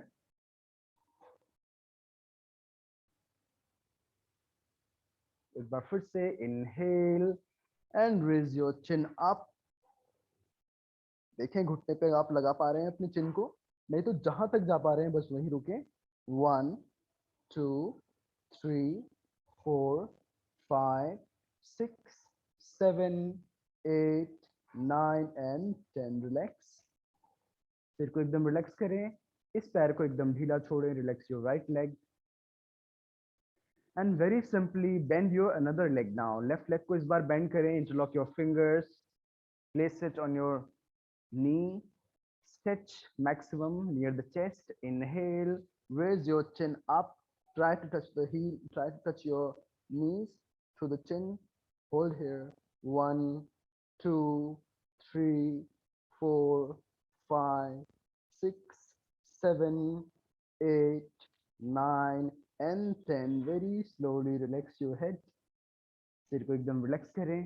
एक बार फिर से inhale and raise your chin up. देखें घुटने पे आप लगा पा रहे हैं अपनी चिन को, नहीं तो जहां तक जा पा रहे हैं बस वहीं रुके। 1 2 3 4 5 6 7 8 9 and 10. रिलैक्स। सिर को एकदम रिलैक्स करें, इस पैर को एकदम ढीला छोड़ें। Relax your right leg and very simply bend your another leg now. Left leg को इस बार बेंड करें। Interlock your fingers, place it on your knee, stretch maximum near the chest. Inhale, raise your chin up, try to touch the heel, try to touch your knees through the chin. Hold here. 1 2 3 4 5 6 7 8 9 and 10. Very slowly relax your head. सिर को एकदम relax करें,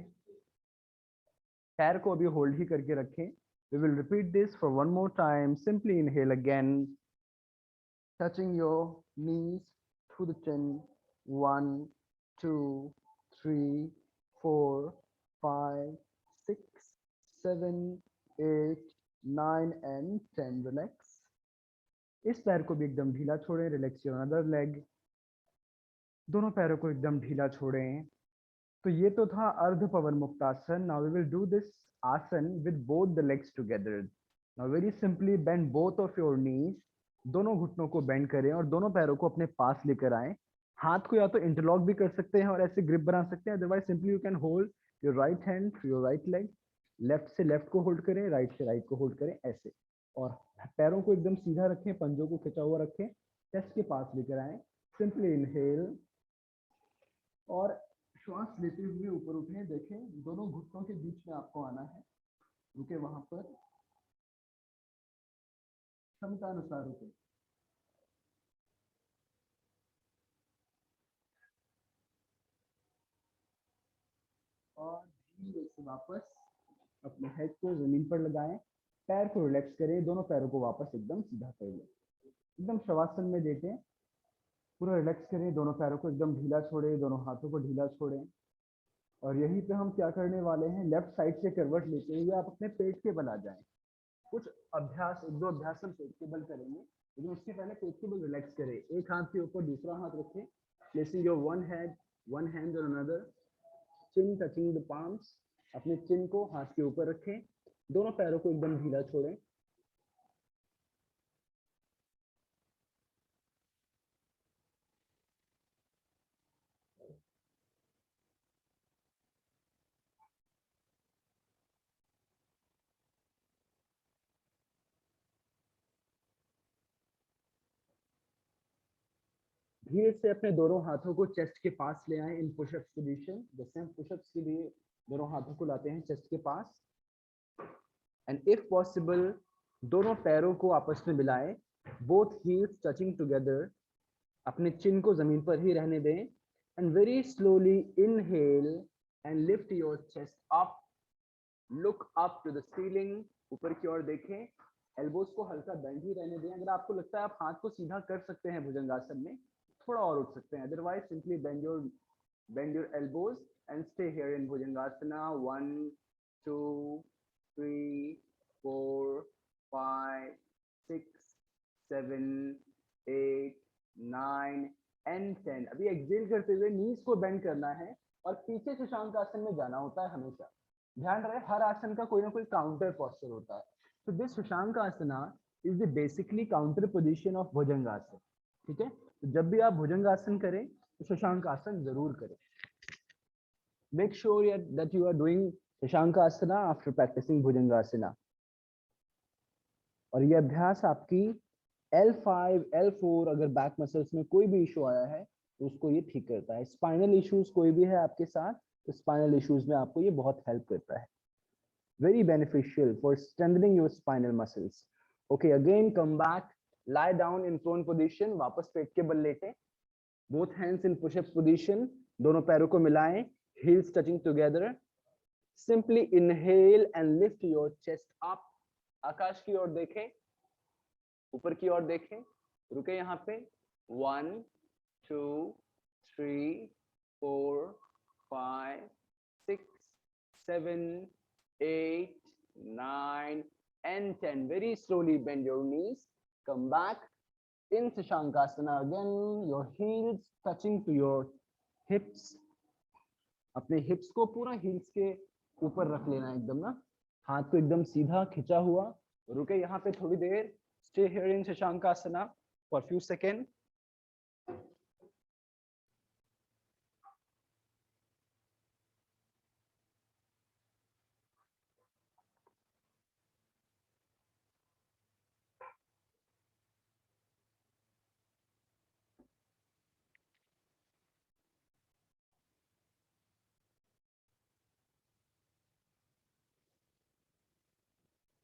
पैर को अभी hold ही करके रखें। We will repeat this for one more time. Simply inhale again, touching your knees through the chin. 1 2 3 4 5 6 7 8 9 and 10. Relax. इस पैर को भी एकदम ढीला छोड़ें, रिलैक्स योर अदर लेग, दोनों पैरों को एकदम ढीला छोड़ें। तो ये तो था Ardha Pavan Muktasana. Now we will do this asana with both the legs together. Now very simply bend both of your knees, दोनों घुटनों को बेंड करें और दोनों पैरों को अपने पास लेकर आए। हाथ को या तो इंटरलॉक भी कर सकते हैं और ऐसे ग्रिप बना सकते हैं, otherwise simply you can hold your right hand to your right leg, left से लेफ्ट को होल्ड करें, राइट से राइट को होल्ड करें ऐसे, और पैरों को एकदम सीधा रखें, पंजों को खिंचा हुआ रखें, चेस्ट के पास लेकर आए। सिंपली इनहेल और श्वास लेते हुए ऊपर उठे। देखें दोनों घुटनों के बीच में आपको आना है, रुके वहां पर, क्षमता अनुसार रुके। और धीरे से वापस अपने हेड को जमीन पर लगाएं, पैर को रिलैक्स करें, दोनों पैरों को वापस एकदम सीधा कर लें, एकदम शवासन में देखें, पूरा रिलैक्स करें, दोनों पैरों को एकदम ढीला छोड़ें, दोनों हाथों को ढीला छोड़ें। और यहीं पे हम क्या करने वाले हैं, लेफ्ट साइड से करवट लेते हुए आप अपने पेट के बल आ जाएं। कुछ अभ्यास, एक दो अभ्यास हम पेट के बल करेंगे, लेकिन उसके पहले पेट के बल रिलैक्स करें। एक हाथ के ऊपर दूसरा हाथ रखें, placing your one hand on another, chin touching the palms, अपने चिन को हाथ के ऊपर रखें, दोनों पैरों को एकदम ढीला छोड़ें। धीरे से अपने दोनों हाथों को चेस्ट के पास ले आए इन पुशअप्स पोजीशन। जैसे हम पुशअप्स के लिए दोनों हाथों को लाते हैं चेस्ट के पास, एंड इफ पॉसिबल दोनों पैरों को आपस में मिलाएं, बोथ हील्स टचिंग टुगेदर, अपने चिन को जमीन पर ही रहने दें, and very slowly inhale and lift your chest up, look up to the ceiling, ऊपर की ओर देखें, एल्बोज को हल्का बेंड ही रहने दें। अगर आपको लगता है आप हाथ को सीधा कर सकते हैं भुजंगासन में, थोड़ा और उठ सकते हैं, otherwise simply bend your elbows and stay here in Bhujangasana. 1 2 3 4 5 6 7 8 9 and 10। अभी एक्सेल करते हुए नीज को बेंड करना है और पीछे शशांक आसन में जाना होता है हमेशा। ध्यान रहे हर आसन का कोई ना कोई काउंटर पोस्चर होता है। तो this Shashank Asana is the basically counter position of Bhujangasan. ठीक है, तो जब भी आप भुजंगासन करें तो शशांक आसन जरूर करें। Make sure that you are doing Shashank asana after practising Bhujangasana. और ये अभ्यास आपकी L5 L4 अगर बैक मसल्स में कोई भी इशू आया है तो उसको ये ठीक करता है। स्पाइनल इश्यूज कोई भी है आपके साथ तो स्पाइनल इश्यूज में आपको ये बहुत हेल्प करता है। Very beneficial for strengthening your spinal muscles. Okay, again come back, lie down in prone position, वापस पेट के बल लेटे, both hands in push-up position, दोनों पैरों को मिलाएं, heels touching together. Simply inhale and lift your chest up. आकाश की ओर देखें, ऊपर की ओर देखें, रुके यहाँ पे। 1 2 3 4 5 6 7 8 9 and 10. Very slowly bend your knees, come back in Sashankasana again, your heels touching to your hips. अपने हिप्स को पूरा हील्स के ऊपर रख लेना एकदम ना, हाथ को एकदम सीधा खिंचा हुआ। रुके यहाँ पे थोड़ी देर, stay here in Sashankasana for a few seconds.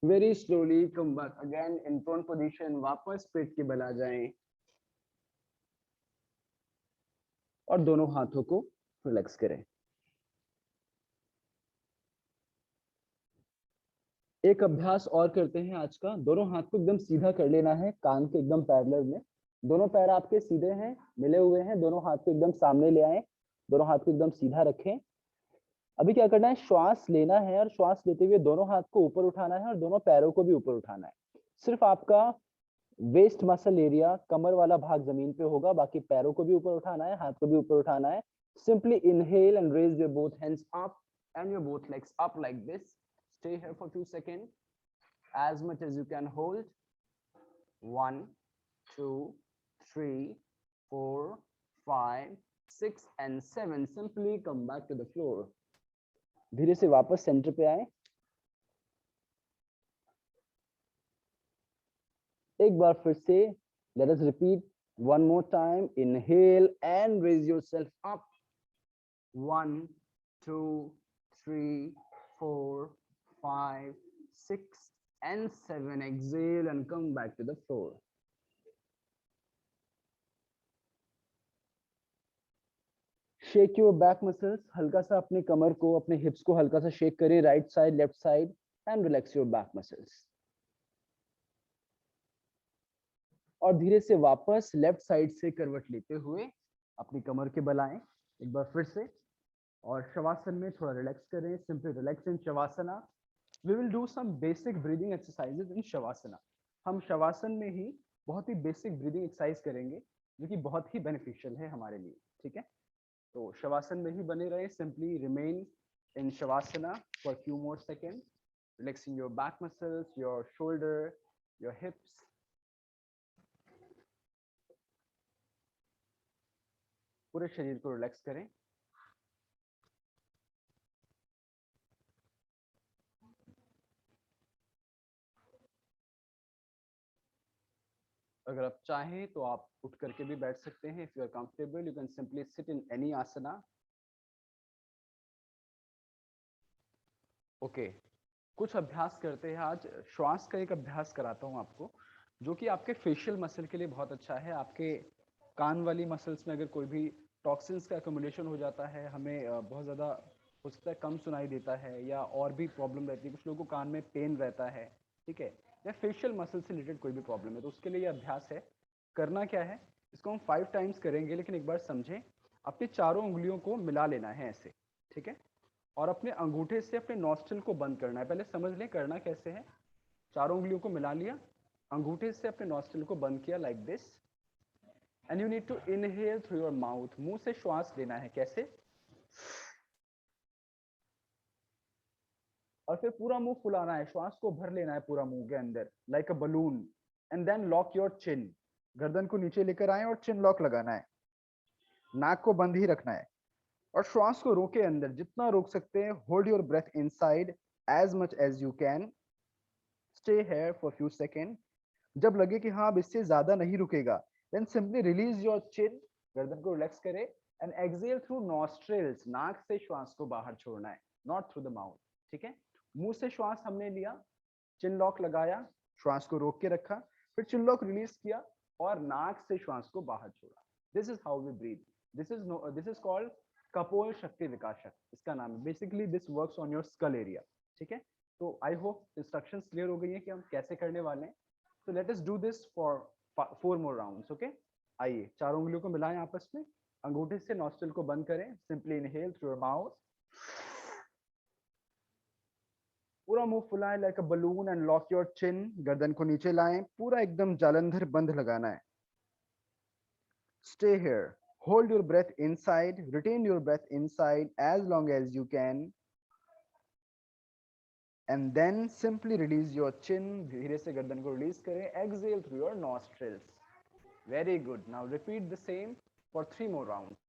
Very slowly come back again in prone position, वापस पेट के बल आ जाएं और दोनों हाथों को रिलैक्स करें। एक अभ्यास और करते हैं आज का। दोनों हाथ को एकदम सीधा कर लेना है, कान के एकदम पैरेलल में, दोनों पैर आपके सीधे हैं, मिले हुए हैं, दोनों हाथ को एकदम सामने ले आए, दोनों हाथ को एकदम सीधा रखें। अभी क्या करना है, श्वास लेना है और श्वास लेते हुए दोनों हाथ को ऊपर उठाना है और दोनों पैरों को भी ऊपर उठाना है। सिर्फ आपका वेस्ट मसल एरिया, कमर वाला भाग जमीन पे होगा, बाकी पैरों को भी ऊपर उठाना है, हाथ को भी ऊपर उठाना है. Simply inhale and raise your both hands up and your both legs up like this. Stay here for 2 seconds, as much as you can hold. 1, 2, 3, 4, 5, 6 and 7. Simply come back to the floor. धीरे से वापस centre पे आए. एक बार फिर से, let us repeat one more time. Inhale and raise yourself up. 1, 2, 3, 4, 5, 6 and 7. Exhale and come back to the floor. Shake your back muscles. हल्का सा अपने कमर को, अपने हिप्स को हल्का सा शेक करिए, right side, left side, and relax your back muscles. और धीरे से वापस लेफ्ट साइड से करवट लेते हुए अपनी कमर के बल आएं. एक बार फिर से, और शवासन में थोड़ा रिलैक्स करें. Simply relax in Shavasana. We will do some basic breathing exercises in Shavasana. हम शवासन में ही बहुत ही बेसिक ब्रीदिंग एक्सरसाइज करेंगे जो कि बहुत ही बेनिफिशियल है हमारे लिए. ठीक है, तो शवासन में ही बने रहे. Simply remain in शवासना for few more second, relaxing your back muscles, your shoulder, your hips. पूरे शरीर को रिलैक्स करें. अगर आप चाहें तो आप उठ करके भी बैठ सकते हैं. If you are comfortable, you can simply sit in any asana. Okay, कुछ अभ्यास करते हैं आज. श्वास का एक अभ्यास कराता हूं आपको, जो कि आपके फेशियल मसल के लिए बहुत अच्छा है. आपके कान वाली मसल्स में अगर कोई भी टॉक्सिन्स का एक्युमुलेशन हो जाता है, हमें बहुत ज़्यादा हो सकता है कम सुनाई देता है, या और भी प्रॉब्लम रहती है, कुछ लोगों को कान में पेन रहता है, ठीक है, या फेशियल मसल से रिलेटेड कोई भी प्रॉब्लम है, तो उसके लिए ये अभ्यास है. करना क्या है, इसको हम 5 टाइम्स करेंगे, लेकिन एक बार समझें. अपनी चारों उंगलियों को मिला लेना है ऐसे, ठीक है, और अपने अंगूठे से अपने नॉस्ट्रिल को बंद करना है. पहले समझ लें करना कैसे है. चारों उंगलियों को मिला लिया, अंगूठे से अपने नॉस्ट्रिल को बंद किया like this, and you need to inhale through your mouth. मुंह से श्वास लेना है. कैसे, और फिर पूरा मुंह फुलाना है, श्वास को भर लेना है पूरा मुंह के अंदर like a balloon. And then lock your chin. गर्दन को नीचे लेकर आए और चिन लॉक लगाना है. नाक को बंद ही रखना है और श्वास को रोके अंदर, जितना रोक सकते हैं. Hold your breath inside as much as you can. Stay here for few second. जब लगे कि हाँ अब इससे ज्यादा नहीं रुकेगा, then simply release your chin. गर्दन को रिलैक्स करें एंड एक्सहेल थ्रू नॉस्ट्रिल्स. नाक से श्वास को बाहर छोड़ना है, नॉट थ्रू द माउथ. ठीक है, मुंह से श्वास हमने लिया, चिन लॉक लगाया, श्वास को रोक के रखा, फिर चिन लॉक रिलीज किया और नाक से श्वास को बाहर छोड़ा. This is how we breathe. This is called कपोल शक्ति विकासक, इसका नाम है. Basically this works on your skull area. ठीक है, तो आई होप इंस्ट्रक्शंस क्लियर हो गई है कि हम कैसे करने वाले हैं. So let us do this for 4 more rounds. Okay, आइए चारों उंगलियों को मिलाएं आपस में, अंगूठे से नॉस्ट्रिल को बंद करें. Simply inhale through your mouth, पूरा मुंह फुलाएं like a balloon and lock your chin. गर्दन को नीचे लाएं, पूरा एकदम जालंधर बंद लगाना है. Stay here, hold your breath inside, retain your breath inside as long as you can, and then simply release your chin. धीरे से गर्दन को रिलीज करें. exhale through your nostrils. Very good. Now repeat the same for 3 more rounds.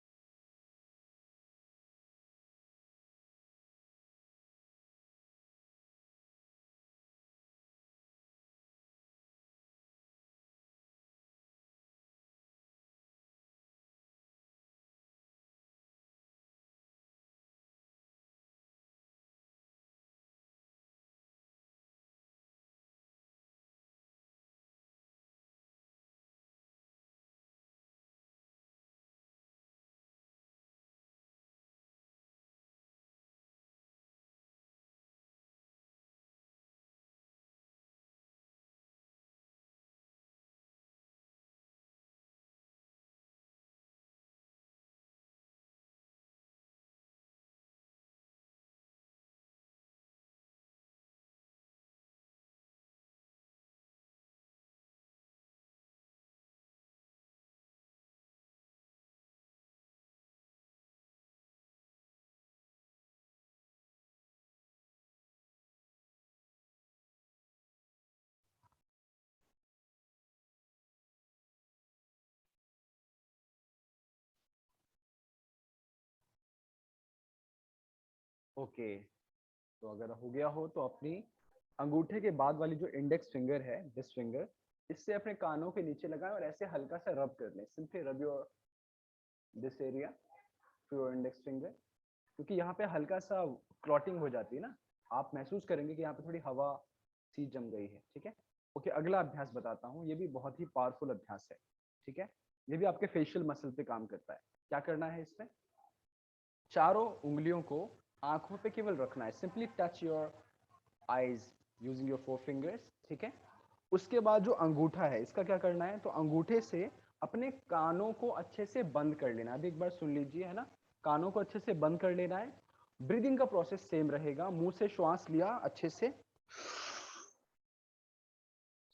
Okay, तो अगर हो गया हो तो अपनी अंगूठे के बाद वाली जो इंडेक्स फिंगर है, दिस फिंगर, इससे अपने कानों के नीचे लगाएं और ऐसे हल्का सा रब कर लें। Simply rub your this area to your index finger, क्योंकि यहाँ पे हल्का सा क्लॉटिंग हो जाती है ना, आप महसूस करेंगे कि यहाँ पे थोड़ी हवा सी जम गई है। ठीक है, ओके, अगला अभ्यास बताता हूँ, ये भी बहुत ही पावरफुल अभ्यास है। ठीक है, ये भी आपके फेशियल मसल पे काम करता है। क्या करना है इसमें, चारों उंगलियों को आंखों पे केवल रखना है। Simply touch your eyes using your 4 fingers. ठीक है, उसके बाद जो अंगूठा है इसका क्या करना है, तो अंगूठे से अपने कानों को अच्छे से बंद कर लेना है। अभी एक बार सुन लीजिए, है ना, कानों को अच्छे से बंद कर लेना है। ब्रीदिंग का प्रोसेस सेम रहेगा, मुंह से श्वास लिया अच्छे से,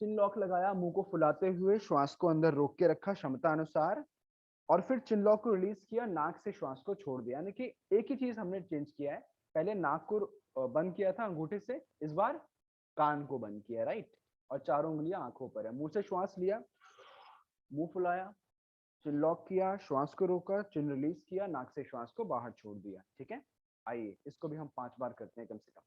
चिन लॉक लगाया, मुंह को फुलाते हुए श्वास को अंदर रोक के रखा क्षमता अनुसार, और फिर चिन लॉक को रिलीज किया, नाक से श्वास को छोड़ दिया। यानी कि एक ही चीज हमने चेंज किया है, पहले नाक को बंद किया था अंगूठे से, इस बार कान को बंद किया, राइट, और चारों उंगलियां आंखों पर है। मुंह से श्वास लिया, मुंह फुलाया, चिन लॉक किया, श्वास को रोका, चिन रिलीज किया, नाक से श्वास को बाहर छोड़ दिया। ठीक है, आइए इसको भी हम 5 बार करते हैं कम से कम।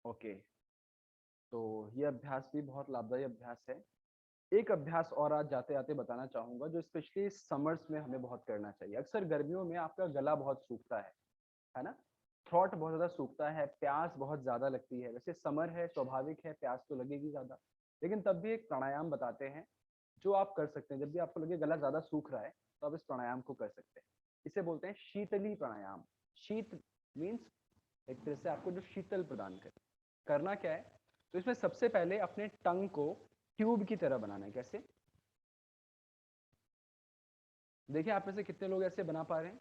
ओके, तो ये अभ्यास भी बहुत लाभदायी अभ्यास है। एक अभ्यास और आज जाते जाते बताना चाहूंगा, जो स्पेशली समर्स में हमें बहुत करना चाहिए। अक्सर गर्मियों में आपका गला बहुत सूखता है ना, थ्रॉट बहुत ज्यादा सूखता है, प्यास बहुत ज्यादा लगती है। वैसे समर है, स्वाभाविक है, प्यास तो लगेगी ज्यादा, लेकिन तब भी एक प्राणायाम बताते हैं जो आप कर सकते हैं। जब भी आपको लगे गला ज्यादा सूख रहा है तो आप इस प्राणायाम को कर सकते हैं। इसे बोलते हैं शीतली प्राणायाम। शीत मीन्स एक तरह से आपको जो शीतल प्रदान करे। करना क्या है, तो इसमें सबसे पहले अपने टंग को ट्यूब की तरह बनाना है। कैसे, देखिए आप में से कितने लोग ऐसे बना पा रहे हैं।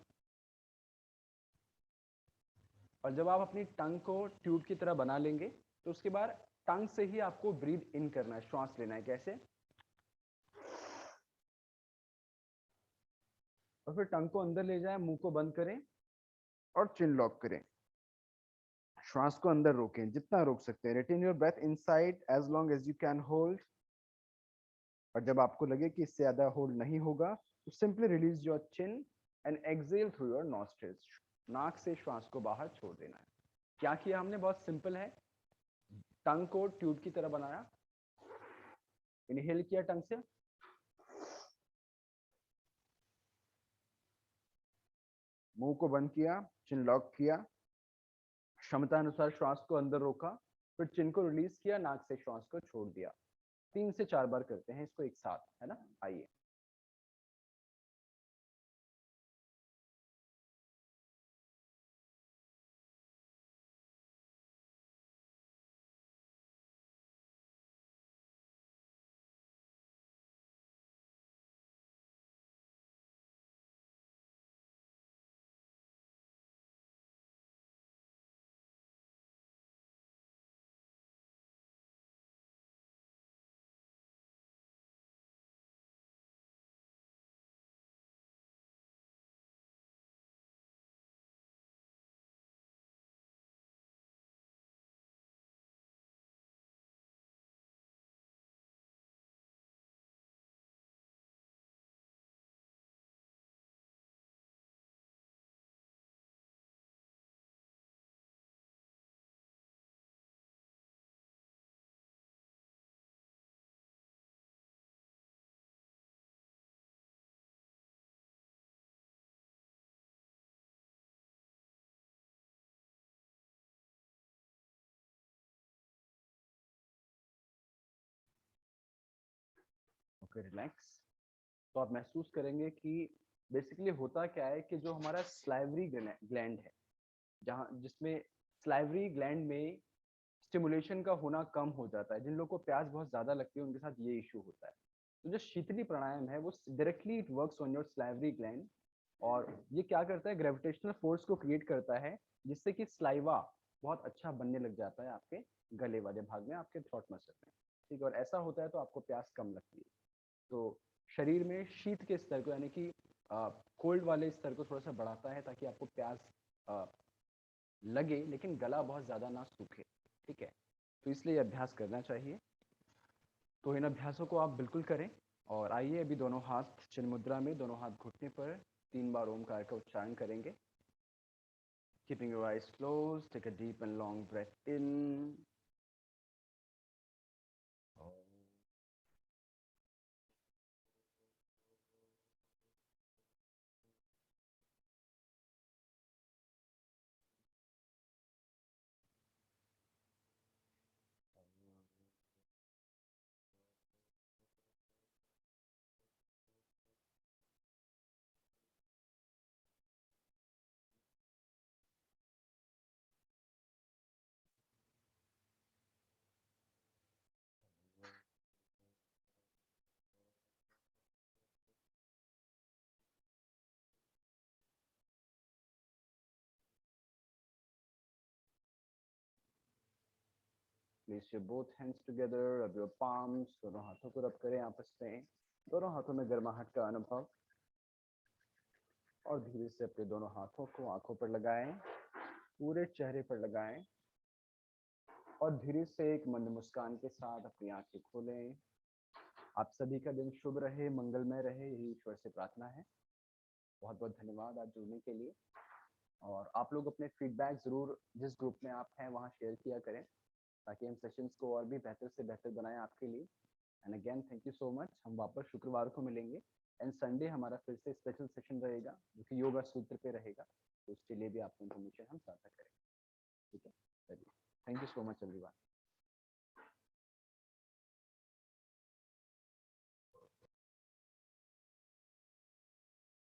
और जब आप अपनी टंग को ट्यूब की तरह बना लेंगे तो उसके बाद टंग से ही आपको ब्रीद इन करना है, श्वास लेना है। कैसे, और फिर टंग को अंदर ले जाएं, मुंह को बंद करें और चिन लॉक करें, श्वास को अंदर रोकें जितना रोक सकते हैं। Retain your breath inside as long as you can hold, और जब आपको लगे कि इससे ज्यादा होल्ड नहीं होगा तो simply release your chin and exhale through your nostrils. नाक से श्वास को बाहर छोड़ देना है। क्या किया हमने, बहुत सिंपल है। टंग को ट्यूब की तरह बनाया, इनहेल किया टंग से, मुंह को बंद किया, चिन लॉक किया, क्षमता अनुसार श्वास को अंदर रोका, फिर चिन को रिलीज किया, नाक से श्वास को छोड़ दिया। 3 से 4 बार करते हैं इसको एक साथ, है ना, आइए। Okay relax. तो आप महसूस करेंगे कि बेसिकली होता क्या है कि जो हमारा स्लाइवरी ग्लैंड है, जहाँ जिसमें स्लाइवरी ग्लैंड में स्टिमुलेशन का होना कम हो जाता है, जिन लोगों को प्यास बहुत ज्यादा लगती है उनके साथ ये इशू होता है। तो जो शीतली प्राणायाम है वो directly it works on your salivary gland, और ये क्या करता है, ग्रेविटेशनल फोर्स को क्रिएट करता है, जिससे कि स्लाइवा बहुत अच्छा बनने लग जाता है आपके गले वाले भाग में, आपके थ्रोट मसल में। ठीक है, और ऐसा होता है तो आपको प्यास कम लगती है। तो शरीर में शीत के स्तर को, यानी कि कोल्ड वाले स्तर को थोड़ा सा बढ़ाता है, ताकि आपको प्यास आ, लगे लेकिन गला बहुत ज्यादा ना सूखे। ठीक है, तो इसलिए ये अभ्यास करना चाहिए। तो इन अभ्यासों को आप बिल्कुल करें। और आइए अभी दोनों हाथ चिन्ह मुद्रा में, दोनों हाथ घुटने पर 3 बार ओमकार का उच्चारण करेंगे। Keeping your eyes close, take a deep and long breath in. Place your both hands together, rub your palms, दोनों हाथों को रब करें आपस में, दोनों हाथों में गर्माहट का अनुभव। और धीरे से अपने दोनों हाथों को आंखों पर लगाएं, पूरे चेहरे पर लगाएं, और धीरे से एक मंद मुस्कान के साथ अपनी आंखें खोलें। आप सभी का दिन शुभ रहे, मंगलमय रहे, यही ईश्वर से प्रार्थना है। बहुत बहुत धन्यवाद आज जुड़ने के लिए। और आप लोग अपने फीडबैक जरूर जिस ग्रुप में आप हैं वहाँ शेयर किया करें, ताकि हम सेशंस को और भी बेहतर से बेहतर बनाएं आपके लिए। And again thank you so much. हम वापस शुक्रवार को मिलेंगे, एंड संडे हमारा फिर से स्पेशल सेशन रहेगा जो कि योगा सूत्र पे रहेगा, तो उसके लिए भी आपको इन्फॉर्मेशन हम साझा करेंगे। ठीक है, चलिए, thank you so much everyone.